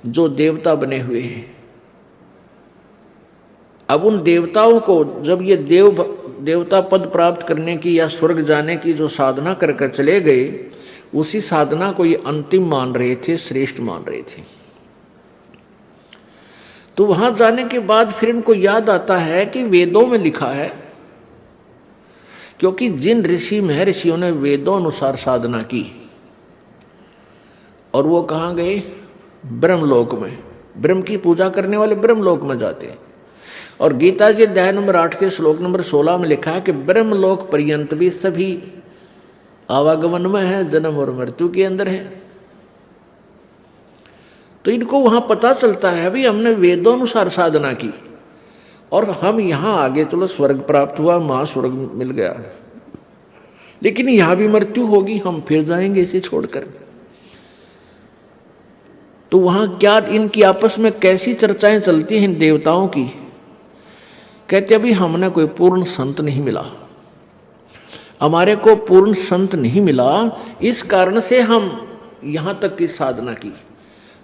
जो देवता बने हुए हैं। अब उन देवताओं को जब ये देवता पद प्राप्त करने की या स्वर्ग जाने की जो साधना करके चले गए, उसी साधना को ये अंतिम मान रहे थे, श्रेष्ठ मान रहे थे। तो वहां जाने के बाद फिर इनको याद आता है कि वेदों में लिखा है, क्योंकि जिन ऋषि महर्षियों ने वेदों अनुसार साधना की और वो कहाँ गए, ब्रह्मलोक में। ब्रह्म की पूजा करने वाले ब्रह्मलोक में जाते हैं। और गीता जी अध्याय नंबर 8 के श्लोक नंबर 16 में लिखा है कि ब्रह्मलोक पर्यंत भी सभी आवागमन में है, जन्म और मृत्यु के अंदर है। तो इनको वहां पता चलता है भाई हमने वेदों अनुसार साधना की और हम यहां आगे चलो स्वर्ग प्राप्त हुआ, महास्वर्ग मिल गया, लेकिन यहां भी मृत्यु होगी, हम फिर जाएंगे इसे छोड़कर। तो वहां क्या इनकी आपस में कैसी चर्चाएं चलती हैं इन देवताओं की। कहते अभी हमने कोई पूर्ण संत नहीं मिला, हमारे को पूर्ण संत नहीं मिला, इस कारण से हम यहां तक की साधना की।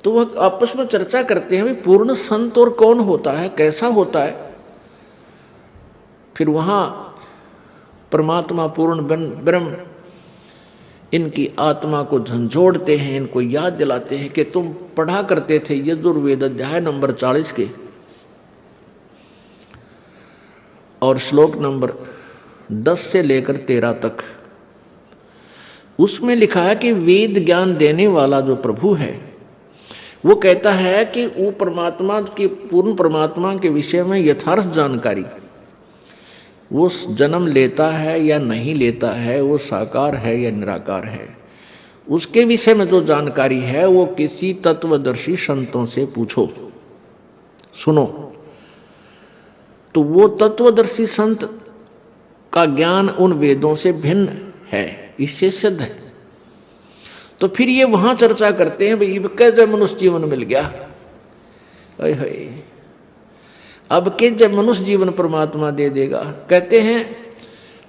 तो वह आपस में चर्चा करते हैं भाई पूर्ण संत और कौन होता है, कैसा होता है। फिर वहां परमात्मा पूर्ण ब्रह्म इनकी आत्मा को झंझोड़ते हैं, इनको याद दिलाते हैं कि तुम पढ़ा करते थे यजुर्वेद अध्याय नंबर 40 के और श्लोक नंबर 10 से लेकर 13 तक। उसमें लिखा है कि वेद ज्ञान देने वाला जो प्रभु है वो कहता है कि वो परमात्मा की, पूर्ण परमात्मा के विषय में यथार्थ जानकारी, वो जन्म लेता है या नहीं लेता है, वो साकार है या निराकार है, उसके विषय में जो जानकारी है वो किसी तत्वदर्शी संतों से पूछो, सुनो। तो वो तत्वदर्शी संत का ज्ञान उन वेदों से भिन्न है, इससे सिद्ध है। तो फिर ये वहां चर्चा करते हैं भाई अब जब मनुष्य जीवन मिल गया, अब के जब मनुष्य जीवन परमात्मा दे देगा, कहते हैं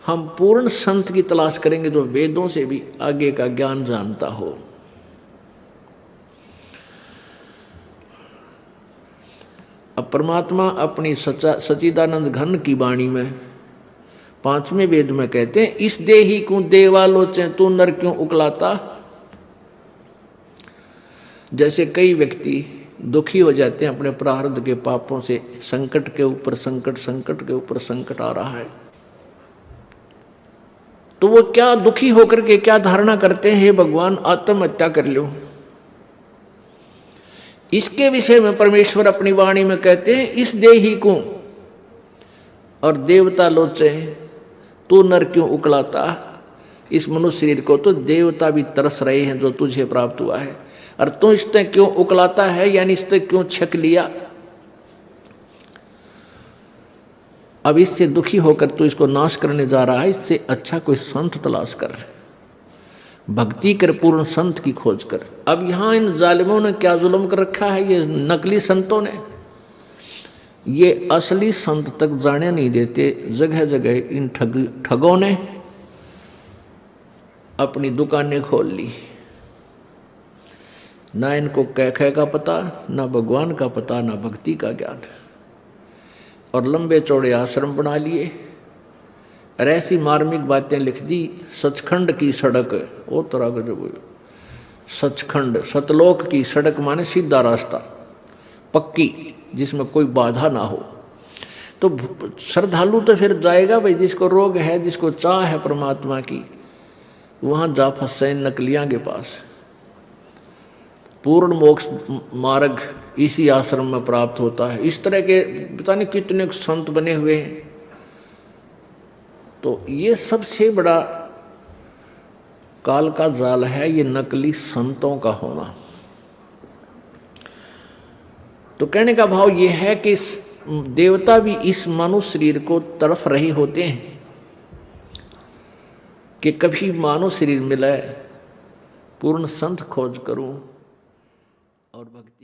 हम पूर्ण संत की तलाश करेंगे जो वेदों से भी आगे का ज्ञान जानता हो। अब परमात्मा अपनी सच्चिदानंद घन की वाणी में 5वें वेद में कहते हैं इस देही को देवालोचन तू नर क्यों उकलाता। जैसे कई व्यक्ति दुखी हो जाते हैं अपने प्रारब्ध के पापों से, संकट के ऊपर संकट, संकट के ऊपर संकट आ रहा है, तो वो क्या दुखी होकर के क्या धारणा करते हैं, हे भगवान आत्महत्या कर लो। इसके विषय में परमेश्वर अपनी वाणी में कहते हैं इस देही को और देवता लोचे तू नर क्यों उकलाता। इस मनुष्य शरीर को तो देवता भी तरस रहे हैं जो तुझे प्राप्त हुआ है, और तू इससे क्यों उकलाता है, यानी इससे क्यों छक लिया। अब इससे दुखी होकर तू इसको नाश करने जा रहा है, इससे अच्छा कोई संत तलाश कर, भक्ति कर, पूर्ण संत की खोज कर। अब यहां इन जालिमों ने क्या जुल्म कर रखा है, ये नकली संतों ने, ये असली संत तक जाने नहीं देते। जगह जगह इन ठगों ने अपनी दुकानें खोल ली, ना इनको कैखे का पता, ना भगवान का पता, ना भक्ति का ज्ञान, और लंबे चौड़े आश्रम बना लिए और ऐसी मार्मिक बातें लिख दी। सचखंड की सड़क, वो तरह का जो सचखंड, सतलोक की सड़क माने सीधा रास्ता, पक्की, जिसमें कोई बाधा ना हो। तो श्रद्धालु तो फिर जाएगा भाई, जिसको रोग है, जिसको चाह है परमात्मा की, वहां जा फंसे नकलियां के पास। पूर्ण मोक्ष मार्ग इसी आश्रम में प्राप्त होता है। इस तरह के पता नहीं कितने संत बने हुए हैं। तो ये सबसे बड़ा काल का जाल है, ये नकली संतों का होना। तो कहने का भाव ये है कि देवता भी इस मानव शरीर को तड़फ रहे होते हैं कि कभी मानव शरीर मिले, पूर्ण संत खोज करूं और भक्ति